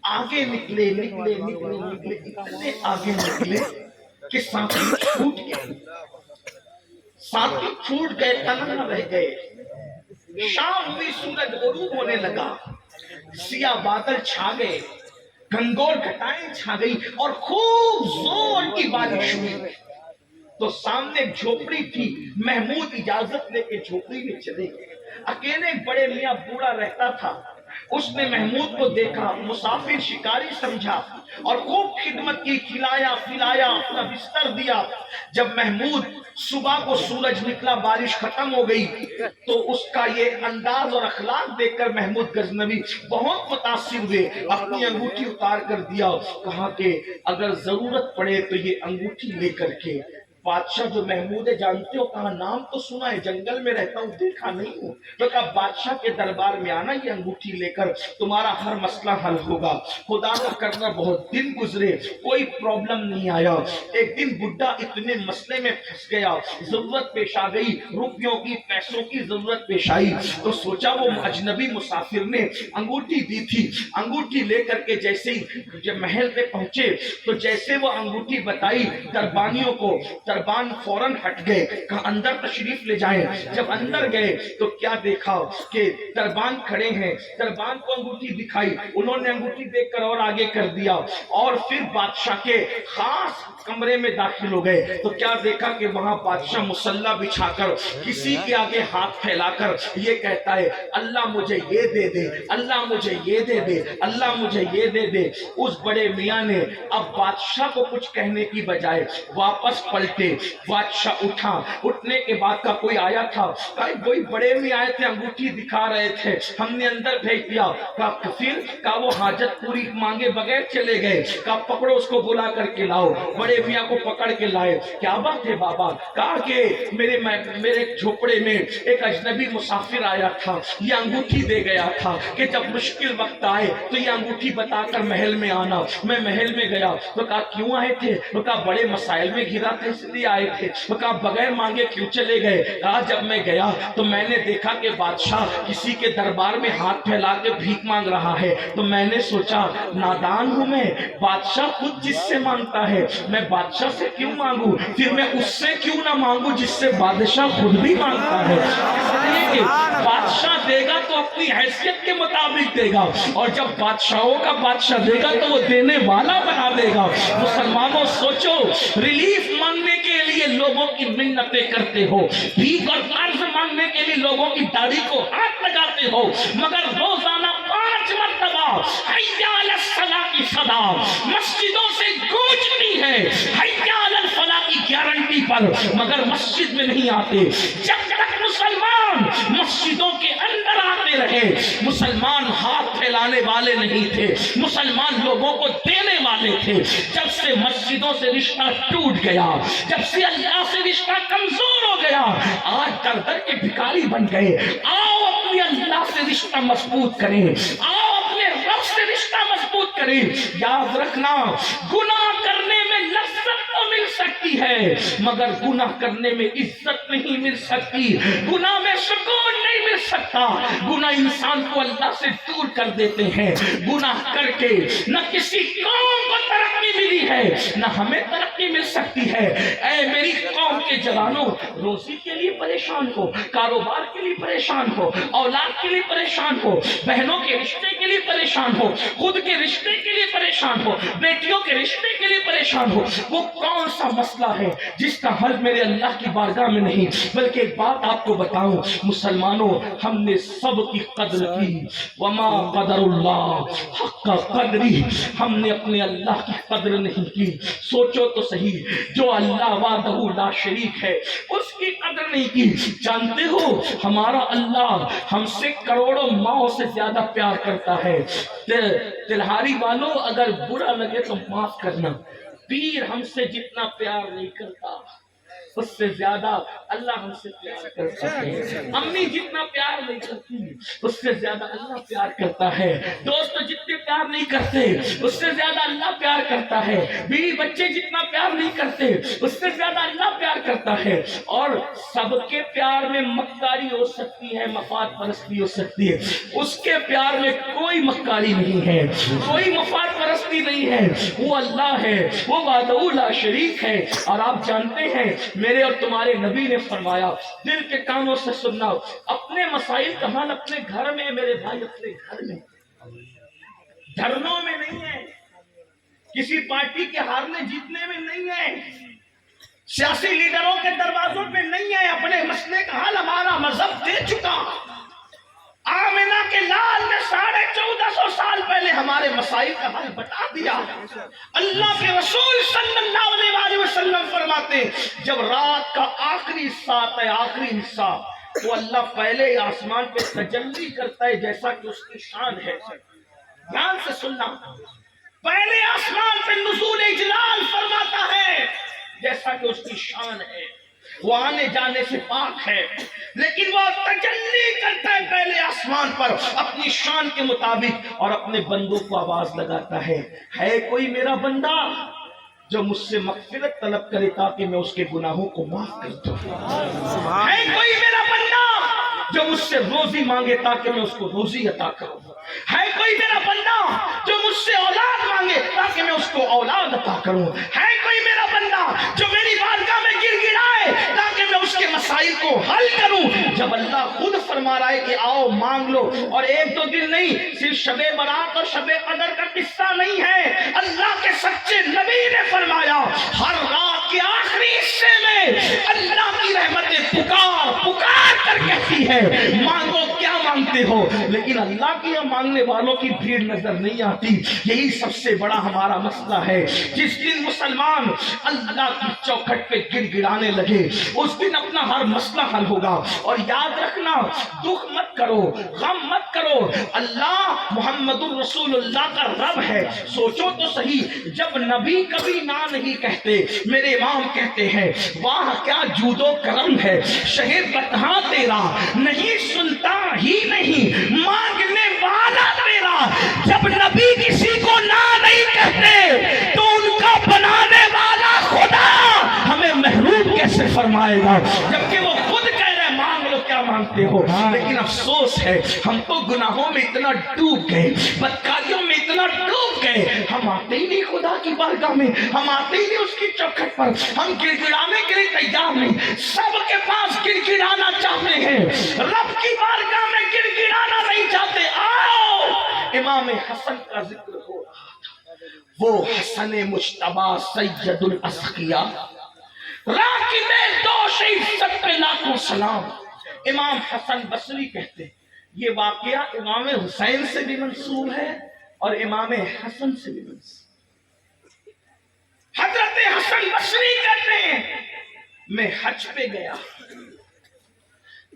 آگے نکلے اتنے آگے نکلے کہ ساتھی چھوٹ گئے, تنہا رہ گئے. شام ہوئی, سورج غروب ہونے لگا, سیاہ بادل چھا گئے, گھنگور گھٹائیں چھا گئی اور خوب زور کی بارش ہوئی. تو سامنے ایک جھوپڑی تھی, محمود اجازت لے کے جھوپڑی میں چلے گئے. اکیلے بڑے میاں بوڑھا رہتا تھا. اس نے محمود کو دیکھا, مسافر شکاری سمجھا اور خوب خدمت کی, کھلایا پلایا, اپنا بستر دیا. جب محمود صبح کو سورج نکلا, بارش ختم ہو گئی, تو اس کا یہ انداز اور اخلاق دیکھ کر محمود غزنوی بہت متاثر ہوئے. اپنی انگوٹھی اتار کر دیا, کہا کہ اگر ضرورت پڑے تو یہ انگوٹھی لے کر کے. بادشاہ جو محمود ہے جانتے ہو, کہا نام تو سنا ہے, جنگل میں رہتا ہوں, دیکھا نہیں ہوں. تو کہا بادشاہ کے دربار میں آنا, یہ انگوٹھی لے کر تمہارا ہر مسئلہ حل ہوگا. خدا نہ کرنا بہت دن گزرے, کوئی پرابلم نہیں آیا. ایک دن بڈھا اتنے مسئلے میں پھنس گیا, ضرورت پیش آ گئی, روپیوں کی پیسوں کی ضرورت پیش آئی. تو سوچا وہ اجنبی مسافر نے انگوٹھی دی تھی, انگوٹھی لے کر کے جیسے ہی جب محل پہ پہنچے تو جیسے وہ انگوٹھی بتائی دربانیوں کو, دربان فوراً ہٹ گئے, کہا اندر تشریف لے جائیں. جب اندر گئے تو کیا دیکھا کہ دربان کھڑے ہیں, دربان کو انگوٹھی دکھائی, انہوں نے انگوٹھی دیکھ کر اور آگے کر دیا, اور پھر بادشاہ کے خاص کمرے میں داخل ہو گئے. تو کیا دیکھا کہ وہاں بادشاہ مصلی بچھا کر کسی کے آگے ہاتھ پھیلا کر یہ کہتا ہے, اللہ مجھے یہ دے دے, اللہ مجھے یہ دے دے, اللہ مجھے یہ دے دے. اس بڑے میاں نے اب بادشاہ کو کچھ کہنے کی بجائے واپس پلٹے. بادشاہ اٹھا, اٹھنے کے بعد کا کوئی آیا تھا, کوئی بڑے میں آئے تھے, انگوٹھی دکھا رہے تھے, ہم نے اندر بھیج دیا. کہا پھر, کہا وہ حاجت پوری مانگے بغیر چلے گئے. کہا پکڑو اس کو, بلا کر کے لاؤ. بڑے میاں کو پکڑ کے لائے. کیا بات ہے بابا؟ کہا کہ میرے جھوپڑے میں ایک اجنبی مسافر آیا تھا, یہ انگوٹھی دے گیا تھا کہ جب مشکل وقت آئے تو یہ انگوٹھی بتا کر محل میں آنا. میں محل میں گیا تو کہا کیوں آئے تھے؟ تو کہا بڑے مسائل میں گھرا تھا اس لیے آئے تھے. تو کہا بغیر مانگے کیوں چلے گئے؟ کہا جب میں گیا تو میں نے دیکھا کہ بادشاہ کسی کے دربار میں ہاتھ پھیلا کے بھیک مانگ رہا ہے, تو میں نے سوچا نادان ہوں میں, بادشاہ خود جس سے مانگتا ہے میں بادشاہ سے کیوں مانگوں, پھر میں اس سے کیوں نہ مانگوں جس سے بادشاہ خود بھی مانگتا ہے. بادشاہ دے گا تو اپنی حیثیت کے مطابق دے گا, اور جب بادشاہوں کا بادشاہ دے گا تو وہ دینے والا بنا دے گا. مسلمانوں سوچو, ریلیف مانگنے کے لیے لوگوں کی منتیں کرتے ہو, بھیک اور قرض مانگنے کے لیے لوگوں کی داڑھی کو ہاتھ لگاتے ہو, مگر روزانہ 5 مرتبہ حیا علی الصلاۃ کی صدا مسجدوں سے گونجتی ہے حیا علی الفلاح کی گارنٹی پر، مگر مسجد میں نہیں آتے۔ جب تک مسلمان مسجدوں کے اندر آتے رہے، مسلمان ہاتھ پھیلانے والے نہیں تھے، مسلمان لوگوں کو دینے والے تھے۔ جب سے مسجدوں سے رشتہ ٹوٹ گیا، جب سے اللہ سے رشتہ کمزور ہو گیا، آج در در کے بھکاری بن گئے۔ آؤ اپنے اللہ سے رشتہ مضبوط کریں، آؤ اپنے رب سے رشتہ مضبوط کریں۔ یاد رکھنا، گناہ کرنے میں لذت تو مل سکتی ہے مگر گناہ کرنے میں عزت نہیں مل سکتی، گناہ میں سکون نہیں مل سکتا۔ گناہ انسان کو اللہ سے دور کر دیتے ہیں۔ گناہ کر کے نہ کسی قوم کو ترقی ملی ہے نہ ہمیں ترقی مل سکتی ہے۔ اے میری قوم کے جوانوں، روزی کے لیے پریشان ہو، کاروبار کے لیے پریشان ہو، اولاد کے لیے پریشان ہو، بہنوں کے رشتے کے لیے پریشان ہو، خود کے رشتے کے لیے پریشان ہو، بیٹیوں کے رشتے کے لیے پریشان ہو، وہ کون سا مسئلہ ہے جس کا حل میرے اللہ کی بارگاہ میں نہیں؟ بلکہ ایک بات آپ کو بتاؤں مسلمانوں، ہم نے سب کی قدر کی، وما قدر اللہ حق قدری، ہم نے اپنے اللہ کی قدر نہیں کی۔ سوچو تو صحیح، جو اللہ وحدہ لا شریک ہے اس کی قدر نہیں کی۔ جانتے ہو ہمارا اللہ ہم سے کروڑوں ماؤں سے زیادہ پیار کرتا ہے۔ تلہاری والوں، اگر برا لگے تو معاف کرنا، پیر ہم سے جتنا پیار نہیں کرتا اس سے زیادہ اللہ ہم سے پیار کرتا ہے۔ امی جتنا پیار نہیں کرتی اس سے زیادہ اللہ پیار کرتا ہے۔ دوست جتنے پیار نہیں کرتے اس سے زیادہ اللہ پیار کرتا ہے۔ بیوی بچے جتنا پیار نہیں کرتے اس سے زیادہ اللہ پیار کرتا ہے۔ اور سب کے پیار میں مکاری ہو سکتی ہے، مفاد پرستی ہو سکتی ہے، اس کے پیار میں کوئی مکاری نہیں ہے، کوئی مفاد پرستی نہیں ہے۔ وہ اللہ ہے، وہ وحدہ لا شریک ہے۔ اور آپ جانتے ہیں میرے اور تمہارے نبی نے فرمایا، دل کے کانوں سے سننا، اپنے مسائل کا حل اپنے گھر میں، میرے بھائی اپنے گھر میں، دھرنوں میں نہیں ہے، کسی پارٹی کے ہارنے جیتنے میں نہیں ہے، سیاسی لیڈروں کے دروازوں پہ نہیں ہے۔ اپنے مسئلے کا حل ہمارا مذہب دے چکا۔ آمنہ کے لال نے 1450 سال پہلے ہمارے مسائل کا حل بتا دیا۔ اللہ کے رسول صلی اللہ علیہ وسلم فرماتے جب رات کا آخری حصہ آتا ہے، آخری حصہ، تو اللہ پہلے آسمان پہ تجلی کرتا ہے جیسا کہ اس کی شان ہے۔ دھیان سے سننا، پہلے آسمان پہ نزول اجلال فرماتا ہے جیسا کہ اس کی شان ہے، وہ آنے جانے سے پاک ہے، لیکن وہ تجلی کرتا ہے پہلے آسمان پر اپنی شان کے مطابق اور اپنے بندوں کو آواز لگاتا ہے کوئی میرا بندہ جو مجھ سے مغفرت طلب کرے تاکہ میں اس کے گناہوں کو معاف کر دوں؟ ہے کوئی میرا بندہ جو مجھ سے روزی مانگے تاکہ میں اس کو روزی عطا کروں؟ ہے کوئی میرا بندہ جو مجھ سے اولاد مانگے تاکہ میں اس کو اولاد عطا کروں؟ ہے کوئی میرا بندہ جو میری بارگاہ میں گر گڑائے تاکہ میں اس کے مسائل کو حل کروں؟ جب اللہ خود فرما رہا ہے کہ آؤ مانگ لو، اور ایک دو دن نہیں، صرف شب برات اور شب قدر کا قصہ نہیں ہے، اللہ کے سچے نبی نے فرمایا ہر رات کے آخری حصے میں اللہ کی رحمتیں پکار پکار کر کہتی ہے مانگو کیا مانگتے ہو، لیکن اللہ کی مانگنے والوں کی بھیڑ نظر نہیں آتی۔ یہی سب سے بڑا ہمارا مسئلہ ہے۔ جس دن مسلمان اللہ کی چوکھٹ پہ گر گڑانے لگے اس دن اپنا ہر مسئلہ حل ہوگا۔ اور یاد رکھنا، دکھ مت کرو، غم مت کرو، اللہ محمد الرسول اللہ کا رب ہے۔ سوچو تو صحیح، جب نبی کبھی نہ نہیں کہتے، میرے امام کہتے ہیں واہ کیا جود و کرم ہے شہ بتہاں تیرا، نہیں سنتا ہی نہیں مانگنے والا تیرا۔ جب نبی کسی کو نہ نہیں کہتے تو ان کا بنانے والا خدا ہمیں محروم کیسے فرمائے گا، جبکہ وہ خود کہہ رہے مانگ لو کیا مانگتے ہو۔ لیکن افسوس ہے ہم تو گناہوں میں اتنا ڈوب گئے، بدکاریوں میں اتنا ڈوب گئے، ہم آتے ہی نہیں خدا کی بارگاہ میں، ہم آتے ہی نہیں اس کی چوکھٹ پر، ہم گر گڑانے کے لیے تیار نہیں۔ سب کے پاس گر گڑانا چاہتے ہیں، رب کی بارگاہ میں گر گڑانا نہیں چاہتے۔ آؤ، امام حسن کا ذکر ہو رہا تھا، وہ حسن مجتبیٰ سید الاسقیاء، راکب دوش عزت پہ لاکھوں سلام۔ امام حسن بصری کہتے یہ واقعہ امام حسین سے بھی منسوب ہے اور امام حسن سے بھی بنس. حضرت حسن بصری کہتے ہیں میں حج پہ گیا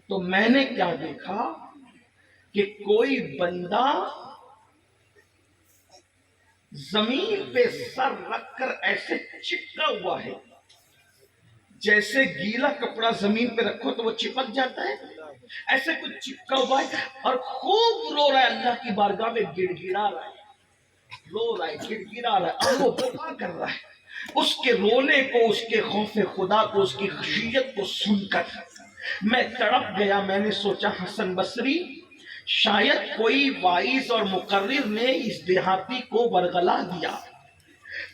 تو میں نے کیا دیکھا کہ کوئی بندہ زمین پہ سر رکھ کر ایسے چپکا ہوا ہے جیسے گیلا کپڑا زمین پہ رکھو تو وہ چپک جاتا ہے, ایسے کچھ چپکا ہوا ہے اور خوب رو رہا ہے, اللہ کی بارگاہ میں گڑ گڑا رہا ہے, رو رہا ہے, گڑ گڑا رہا ہے, آنکھوں بکا کر رہا ہے. اس کے رونے کو, اس کے خوف خدا کو, اس کی خشیت کو سن کر میں تڑپ گیا. میں نے سوچا حسن بصری شاید کوئی وائز اور مقرر نے اس دیہاتی کو ورغلا دیا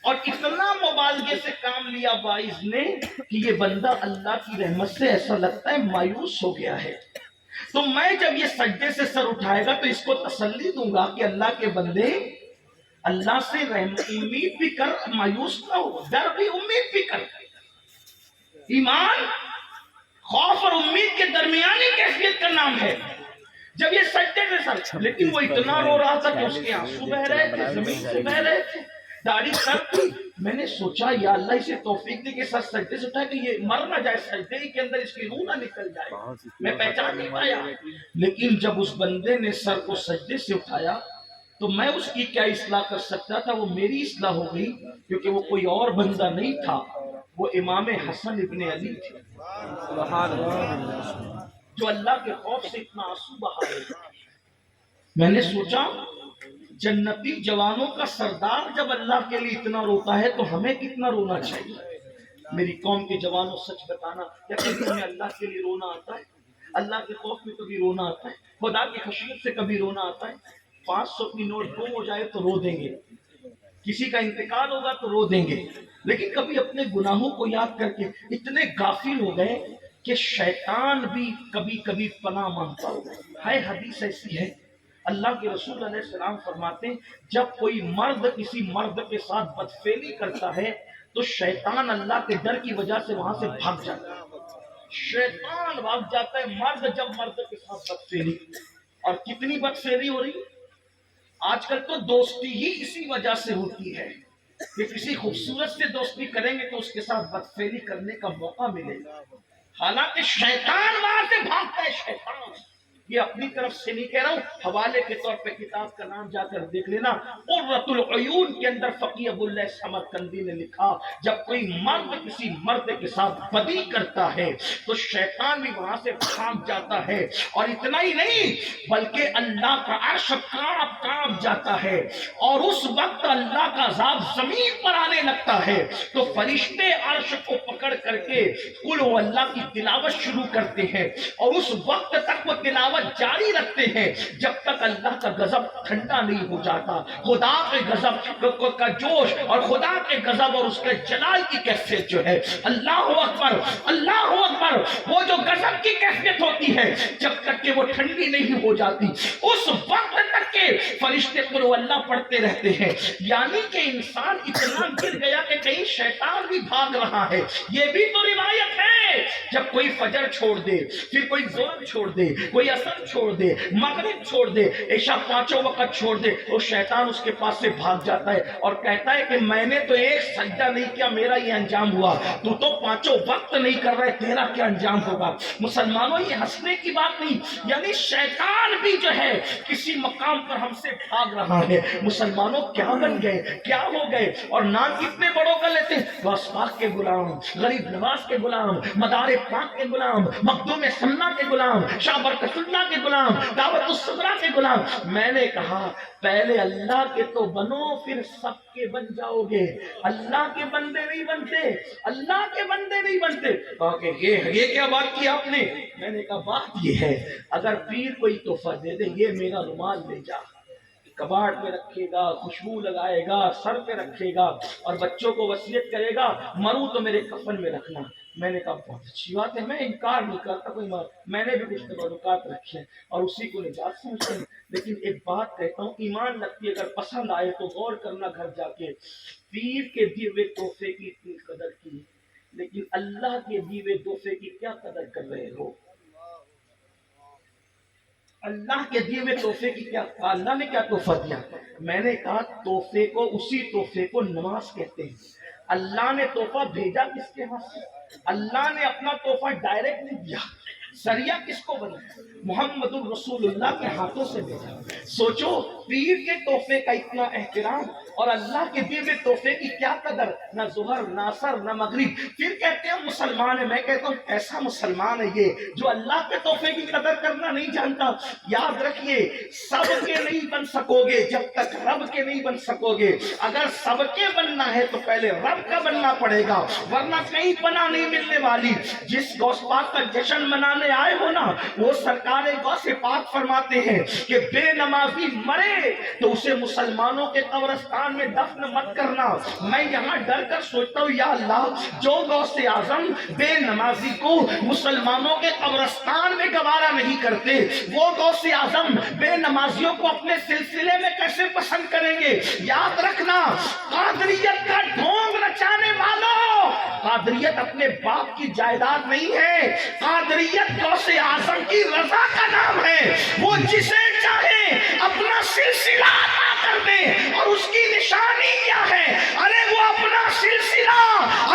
اور اتنا مبالغے سے کام لیا وائز نے کہ یہ بندہ اللہ کی رحمت سے ایسا لگتا ہے مایوس ہو گیا ہے. تو میں جب یہ سجدے سے سر اٹھائے گا تو اس کو تسلی دوں گا کہ اللہ کے بندے اللہ سے امید بھی کر, مایوس نہ ہو, ڈر بھی امید بھی کر. ایمان خوف اور امید کے درمیانی کیفیت کا نام ہے. جب یہ سجدے سے سر, لیکن وہ اتنا رو رہا تھا کہ اس کے آنسو بہ رہے تھے, زمین سے بہ رہے تھے, داڑھی سر تھی. میں نے سوچا یا اللہ اسے توفیق دے کے ساتھ سجدے سے اٹھائے کہ یہ مر نہ جائے, سجدے کے اندر اس کی روح نہ نکل جائے. میں پہچان نہیں پایا, لیکن جب اس بندے نے سر کو سجدے سے اٹھایا تو میں اس کی کیا اصلاح کر سکتا تھا, وہ میری اصلاح ہو گئی کیونکہ وہ کوئی اور بندہ نہیں تھا, وہ امام حسن ابن علی تھے جو اللہ کے خوف سے اتنا آنسو بہا رہے تھے. میں نے سوچا جنتی جوانوں کا سردار جب اللہ کے لیے اتنا روتا ہے تو ہمیں کتنا رونا چاہیے. میری قوم کے جوانوں سچ بتانا, کیا کبھی ہمیں اللہ کے لیے رونا آتا ہے؟ اللہ کے خوف میں کبھی رونا آتا ہے؟ خدا کی خشیت سے کبھی رونا آتا ہے؟ 500 کی نوٹ گم ہو جائے تو رو دیں گے, کسی کا انتقال ہوگا تو رو دیں گے, لیکن کبھی اپنے گناہوں کو یاد کر کے اتنے غافل ہو گئے کہ شیطان بھی کبھی کبھی پناہ مانگتا ہوگا. ہے حدیث ایسی ہے, اللہ کے رسول علیہ السلام فرماتے ہیں جب کوئی مرد کسی مرد کے ساتھ بدفعلی کرتا ہے تو شیطان اللہ کے ڈر کی وجہ سے وہاں سے بھاگ جاتا ہے. شیطان بھاگ جاتا ہے مرد جب مرد کے ساتھ بدفعلی. اور کتنی بدفعلی ہو رہی ہے آج کل, تو دوستی ہی اسی وجہ سے ہوتی ہے کہ کسی خوبصورت سے دوستی کریں گے تو اس کے ساتھ بدفعلی کرنے کا موقع ملے گا. حالانکہ شیطان وہاں سے بھاگتا ہے. شیطان یہ اپنی طرف سے نہیں کہہ رہا ہوں, حوالے کے طور پہ کتاب کا نام جا کر دیکھ لینا. قرۃ العیون کے اندر فقی ابو اللہ سمرقندی نے لکھا جب کوئی مرد کسی مرد کے ساتھ بدی کرتا ہے تو شیطان بھی وہاں سے بھاگ جاتا ہے. اور اتنا ہی نہیں بلکہ اللہ کا عرش کانپ جاتا ہے اور اس وقت اللہ کا عذاب زمین پر آنے لگتا ہے تو فرشتے عرش کو پکڑ کر کے قل هو اللہ کی تلاوت شروع کرتے ہیں اور اس وقت تک وہ تلاوت جاری رکھتے ہیں جب تک اللہ کا غضب ٹھنڈا نہیں ہو جاتا. خدا کے غضب کا جوش اور خدا کے غضب اور اس کے جلال کی کیفیت جو ہے, اللہ اکبر اللہ اکبر, وہ جو غضب کی کیفیت ہوتی ہے جب تک کہ وہ ٹھنڈی نہیں ہو جاتی اس وقت تک کہ فرشتے قل هو اللہ پڑھتے رہتے ہیں. یعنی کہ انسان اتنا گر گیا کہ کہیں شیطان بھی بھاگ رہا ہے. یہ بھی تو روایت ہے جب کوئی فجر چھوڑ دے, پھر کوئی ظہر چھوڑ دے, کوئی عصر چھوڑ دے, مغرب چھوڑ دے, عشاء 5 وقت چھوڑ دے, وہ شیطان اس کے پاس سے بھاگ جاتا ہے اور کہتا ہے کہ میں نے تو ایک سجدہ نہیں کیا, میرا یہ انجام ہوا, تو 5 وقت نہیں کر رہے, تیرا کیا انجام ہوگا. مسلمانوں یہ ہنسنے کی بات نہیں, یعنی شیطان بھی جو ہے کسی مقام پر ہم سے بھاگ رہا ہے. مسلمانوں کیا بن گئے, کیا ہو گئے, اور نام کتنے بڑوں کا لیتے ہیں, غوث پاک کے غلام, غریب نواز کے غلام, مدار پاک کے غلام, مخدوم سنہ کے غلام, شاہ برکت اللہ کے غلام, دعوت الصغرا کے غلام. میں نے کہا پہلے اللہ کے تو بنو پھر سب کے بن جاؤ گے. اللہ کے بندے نہیں بنتے, اللہ کے بندے نہیں بنتے. کہا کہ یہ کیا بات کی آپ نے؟ میں نے کہا بات یہ ہے اگر پیر کوئی تحفہ دے دے, یہ میرا رومال لے جا, کباڑ میں رکھے گا, خوشبو لگائے گا, سر پہ رکھے گا اور بچوں کو وصیت کرے گا مروں تو میرے کفن میں رکھنا. میں نے کہا بہت اچھی بات ہے, میں انکار نہیں کرتا, کوئی میں نے بھی کچھ تبرکات رکھے ہیں اور اسی کو نجات سمجھتے ہیں. لیکن ایک بات کہتا ہوں, ایمان رکھتی اگر پسند آئے تو غور کرنا گھر جا کے. پیر کے دیے ہوئے تحفے کی اتنی قدر کی, لیکن اللہ کے دیے ہوئے تحفے کی کیا قدر کر رہے ہو؟ اللہ کے دیے ہوئے تحفے کی کیا، اللہ نے کیا تحفہ دیا؟ میں نے کہا تحفے کو، اسی تحفے کو نماز کہتے ہیں۔ اللہ نے تحفہ بھیجا کس کے ہاتھ سے؟ اللہ نے اپنا تحفہ ڈائریکٹ نہیں دیا، ذریعہ کس کو بنا؟ محمد الرسول اللہ کے ہاتھوں سے بھیجا۔ سوچو پیر کے تحفے کا اتنا احترام اور اللہ کے دیے ہوئے تحفے کی کیا قدر، نہ ظہر نہ عصر نہ مغرب۔ پھر کہتے ہیں مسلمان ہے، میں کہتا ہوں ایسا مسلمان ہے یہ جو اللہ کے تحفے کی قدر کرنا نہیں جانتا۔ یاد رکھیے سب کے نہیں بن سکو گے جب تک رب کے نہیں بن سکو گے۔ اگر سب کے بننا ہے تو پہلے رب کا بننا پڑے گا، ورنہ کہیں پناہ نہیں ملنے والی۔ جس غوث پاک کا جشن منانے آئے ہو نا، وہ سرکار غوث پاک فرماتے ہیں کہ بے نمازی مرے تو اسے مسلمانوں کے قبرستان میں دفن مت کرنا۔ میں یہاں ڈر کر سوچتا ہوں یا اللہ، جو غوث اعظم بے نمازی کو مسلمانوں کے قبرستان میں گوارا نہیں کرتے، وہ غوث اعظم بے نمازیوں کو اپنے سلسلے میں کیسے پسند کریں گے؟ یاد رکھنا قادریت کا ڈھونگ رچانے والوں، قادریت اپنے باپ کی جائیداد نہیں ہے، قادریت غوث اعظم کی رضا کا نام ہے۔ وہ جسے چاہے اپنا سلسلہ عطا کر دے، اور اس کی نشانی کیا ہے؟ ارے وہ اپنا سلسلہ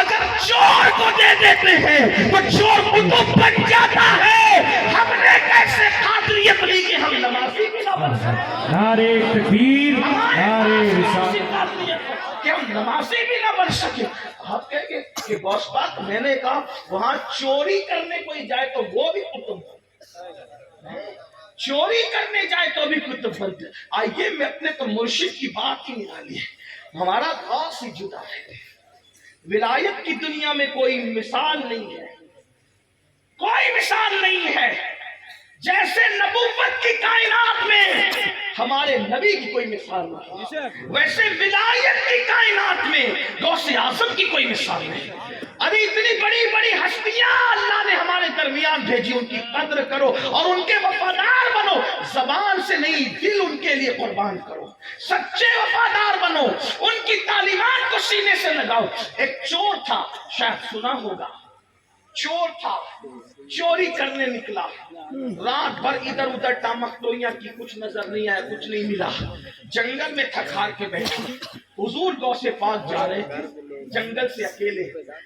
اگر چور کو دے دیتے ہیں تو چور قطب بن جاتا ہے۔ ہم نے کیسے قادریت لی کہ ہم نمازی بھی نہ بن سکے؟ نعرہ تکبیر، نعرہ رسالت، کہ ہم نمازی بھی نہ بن سکے۔ آپ کہیں گے کہ غوث پاک، میں نے کہا وہاں چوری کرنے کوئی جائے تو وہ بھی قطب، چوری کرنے جائے تو بھی قطب بنتے۔ آئیے میں اپنے تو مرشد کی بات ہی نکالی ہے، ہمارا خاص ہی جدا ہے۔ ولایت کی دنیا میں کوئی مثال نہیں ہے، کوئی مثال نہیں ہے۔ جیسے نبوت کی کائنات میں ہمارے نبی کی کوئی مثال نہیں، ویسے ولایت کی کائنات میں غوث اعظم کی کوئی مثال نہیں۔ ابھی اتنی بڑی بڑی ہستیاں اللہ نے ہمارے درمیان بھیجی، ان کی قدر کرو اور ان کے وفادار بنو۔ زبان سے نہیں، دل ان کے لیے قربان کرو، سچے وفادار بنو، ان کی تعلیمات کو سینے سے لگاؤ۔ ایک چور تھا، شاید سنا ہوگا، چور تھا، چوری کرنے نکلا، رات بھر ادھر ادھر ٹامکٹوئیاں کی، کچھ نظر نہیں آیا، کچھ نہیں ملا، جنگل میں تھک ہار کے بیٹھا۔ حضور غوث پاک جا رہے تھے جنگل سے اکیلے۔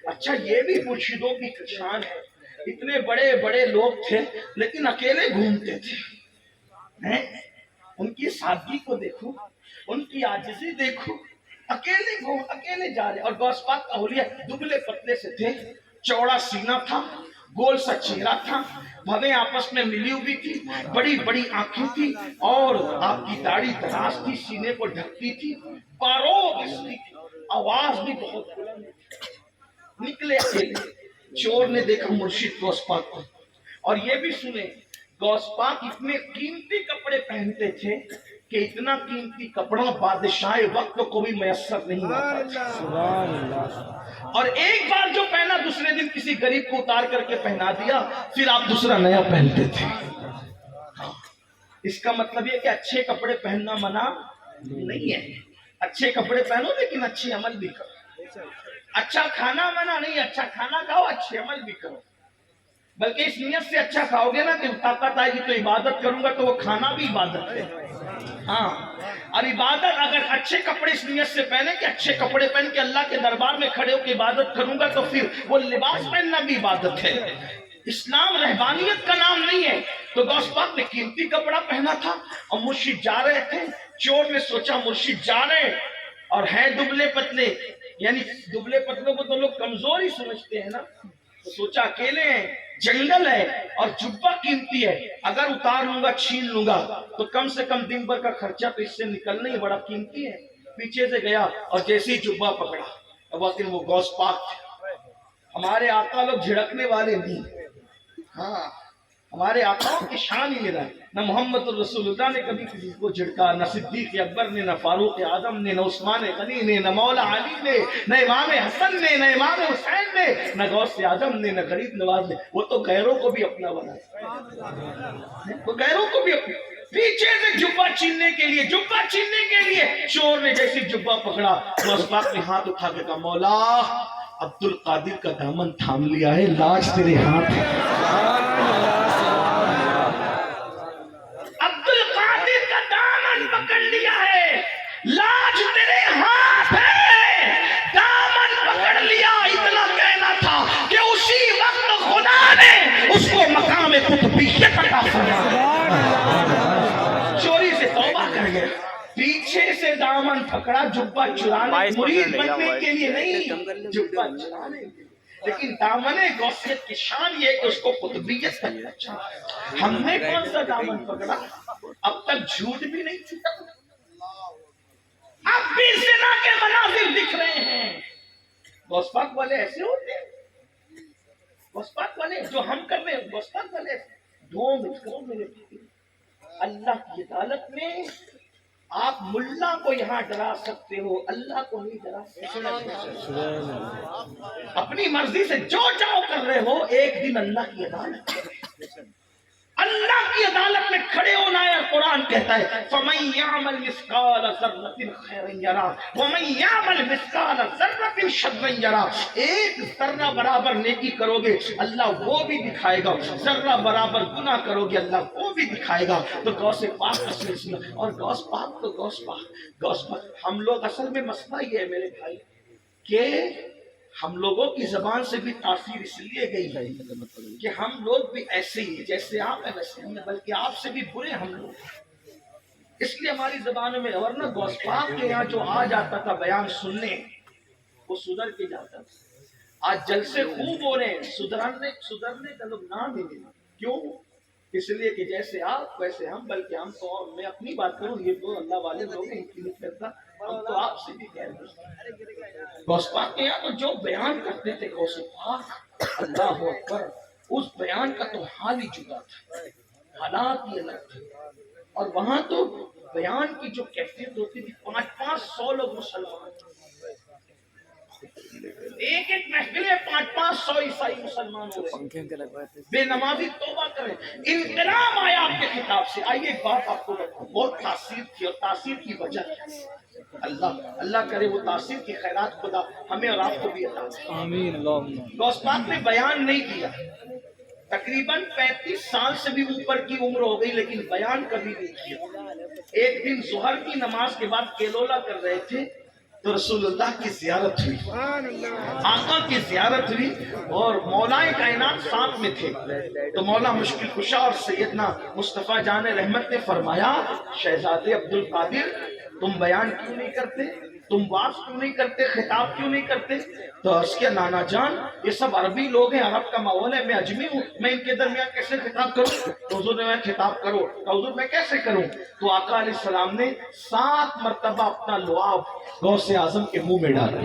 اچھا یہ بھی مرشدوں کی شان ہے، اتنے بڑے بڑے لوگ تھے لیکن اکیلے گھومتے تھے۔ ان کی سادگی کو دیکھو، ان کی عاجزی دیکھو، اکیلے جا رہے۔ اور غوث پاک کا حلیہ دبلے پتلے سے تھے، چوڑا سینہ تھا، گول سا چہرہ تھا، بھویں آپس میں ملی ہوئی تھی، بڑی بڑی آنکھیں تھی، اور آپ کی داڑھی دراز تھی، سینے کو ڈھکتی تھی، باروق استی تھی، آواز بھی بہت بلند تھی۔ نکلے اکیلے، چور نے دیکھا مرشد غوث پاک کو، اور یہ بھی سنے غوث پاک اتنے قیمتی کپڑے پہنتے تھے کہ اتنا قیمتی کپڑا بادشاہ وقت کو بھی میسر نہیں ہوتا، اور ایک بار جو پہنا دوسرے دن کسی غریب کو اتار کر کے پہنا دیا، پھر آپ دوسرا نیا پہنتے تھے۔ اس کا مطلب یہ کہ اچھے کپڑے پہننا منع نہیں ہے، اچھے کپڑے پہنو لیکن اچھے عمل بھی کرو۔ اچھا کھانا منع نہیں، اچھا کھانا کھاؤ، اچھے عمل بھی کرو، بلکہ اس نیت سے اچھا کھاؤ گے نا کہ طاقت آئے گی تو عبادت کروں گا، تو وہ کھانا بھی عبادت ہے۔ ہاں، اور عبادت اگر اچھے کپڑے اس نیت سے پہنے کہ اچھے کپڑے پہن کے اللہ کے دربار میں کھڑے ہو کے عبادت کروں گا، تو پھر وہ لباس پہننا بھی عبادت ہے۔ اسلام رہبانیت کا نام نہیں ہے۔ تو غوث پاک نے قیمتی کپڑا پہنا تھا اور مرشد جا رہے تھے۔ چور نے سوچا مرشد جا رہے اور ہیں دبلے پتلے، یعنی دبلے پتلوں کو تو لوگ کمزور ہی سمجھتے ہیں نا، تو سوچا اکیلے ہیں، جنگل ہے اور جبہ قیمتی ہے، اگر اتار لوں گا چھین لوں گا تو کم سے کم دن بھر کا خرچہ تو اس سے نکلنا ہی بڑا قیمتی ہے۔ پیچھے سے گیا اور جیسے ہی جبہ پکڑا، لیکن وہ غوث پاک تھے۔ ہمارے آقا لوگ جھڑکنے والے نہیں، ہاں ہمارے آقا کی شان ہی میرا ہے۔ نہ محمد الرسول اللہ نے کبھی کسی کو جھڑکا، نہ صدیق اکبر نے، نہ فاروق اعظم نے، نہ عثمان غنی نے، نہ مولا علی نے، نہ امام حسن نے، نہ امام حسین نے، نہ غوث اعظم نے، نہ غریب نواز نے۔ وہ تو غیروں کو بھی اپنا بنا، وہ غیروں کو بھی اپنا۔ پیچھے سے جبہ چھیننے کے لیے چور نے جیسے جبہ پکڑا، غوث پاک نے ہاتھ اٹھا کے کہا مولا عبد القادر کا دامن تھام لیا ہے، لاج تیرے ہاتھ ہے۔ پکڑا جبہ چرانے، مرید بننے کے لیے نہیں، جبہ چرانے کے لیے۔ لیکن دامن غوثیت کی شان یہ ہے کہ اس کو قطبیت تک پہنچا۔ ہم نے کون سا دامن پکڑا؟ اب تک جھوٹ بھی نہیں چھوٹا، اب بھی زنا کے مناظر دکھ رہے ہیں۔ غوث پاک والے ایسے ہوتے ہیں، غوث پاک والے جو ہم کر رہے ہیں، غوث پاک والے کرو میرے بھائی۔ اللہ کی عدالت میں آپ ملا کو یہاں ڈرا سکتے ہو، اللہ کو نہیں ڈرا سکتے۔ اپنی مرضی سے جو چاہو کر رہے ہو، ایک دن اللہ کی عدالت اللہ کی عدالت میں کھڑے ہونا ہے۔ قرآن کہتا ہے فَمَن يَعْمَلْ مِثْقَالَ ذَرَّةٍ خَيْرًا يَرَهُ وَمَن يَعْمَلْ مِثْقَالَ ذَرَّةٍ شَرًّا يَرَهُ۔ ایک ذرہ برابر نیکی کرو گے اللہ وہ بھی دکھائے گا، ذرہ برابر گناہ کرو گے اللہ وہ بھی دکھائے گا۔ تو غوث پاک کا سلسلہ، اور غوث پاک تو غوث پاک ہم لوگ اصل میں مسئلہ یہ ہے میرے بھائی کہ ہم لوگوں کی زبان سے بھی تاثیر اس لیے گئی ہے کہ ہم لوگ بھی ایسے ہی جیسے آپ ہیں ویسے ہم، بلکہ آپ سے بھی برے ہم لوگ، اس لیے ہماری زبانوں میں۔ ورنہ غوث پاک کے یہاں جو آ جاتا تھا بیان سننے، وہ سدھر کے جاتا تھا۔ آج جلسے خوب ہو رہے ہیں، سدھرنے کا لوگ نام ہی نہیں۔ کیوں؟ اس لیے کہ جیسے آپ ویسے ہم، بلکہ ہم تو، اور میں اپنی بات کروں، یہ تو اللہ والے لوگ ہیں، ان کی نہیں کرتا، ہم تو آپ سے بھی کہہ رہے ہیں۔ غوث پاک کے یہاں تو جو بیان کرتے تھے غوث پاک، اللہ اکبر، اس بیان کا تو حال ہی جدا تھا، حالات ہی الگ تھے۔ اور وہاں تو بیان کی جو کیفیت ہوتی تھی، 500 لوگ مسلمان، ایک ایک محفل میں 500 عیسائی مسلمان ہو رہے، بے نمازی توبہ کریں۔ انقلاب آیا آپ کے خطاب سے۔ آئیے ایک بات آپ کو بتاؤں، بہت تاثیر تھی، اور تاثیر کی وجہ اللہ کرے وہ تاثیر کی خیرات خدا ہمیں اور آپ کو بھی عطا کرے۔ آمین اللہم۔ غوث پاک نے بیان نہیں کیا، تقریباً 35 سال سے بھی اوپر کی عمر ہو گئی، لیکن بیان کبھی نہیں کیا۔ ایک دن ظہر کی نماز کے بعد کیلولا کر رہے تھے تو رسول اللہ کی زیارت ہوئی، آقا کی زیارت ہوئی، اور مولا کائنات ساتھ میں تھے۔ تو مولا مشکل کشا اور سیدنا مصطفیٰ جان رحمت نے فرمایا شہزادے عبد القادر تم بیان کیوں نہیں کرتے، تم واز کیوں نہیں کرتے، خطاب کیوں نہیں کرتے؟ تو عرض کیا نانا جان یہ سب عربی لوگ ہیں، عرب کا ماحول ہے، میں اجمی ہوں، میں ان کے درمیان کیسے خطاب کروں؟ تو حضور نے میں خطاب کرو، تو حضور میں کیسے کروں؟ تو آقا علیہ السلام نے 7 مرتبہ اپنا لعاب غوث اعظم کے منہ میں ڈالا،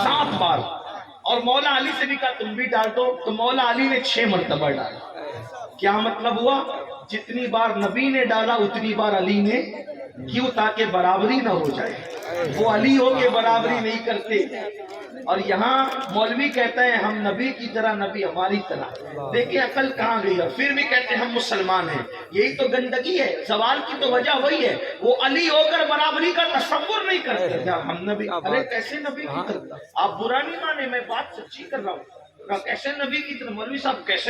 7 بار، اور مولا علی سے بھی کہا تم بھی ڈال دو، تو مولا علی نے 6 مرتبہ ڈالا۔ کیا مطلب ہوا؟ جتنی بار نبی نے ڈالا اتنی بار علی نے، کیوں؟ تاکہ برابری نہ ہو جائے، وہ علی ہو کے برابری نہیں کرتے۔ اور یہاں مولوی کہتا ہے ہم نبی کی طرح، نبی ہماری طرح، دیکھیں عقل کہاں گئی، اور پھر بھی کہتے ہیں ہم مسلمان ہیں۔ یہی تو گندگی ہے، زوال کی تو وجہ وہی ہے، وہ علی ہو کر برابری کا تصور نہیں کرتے۔ ہم نبی، ارے کیسے نبی کی طرح؟ آپ برا نہیں مانے، میں بات سچی کر رہا ہوں، کیسے نبی کی طرح؟ مولوی صاحب کیسے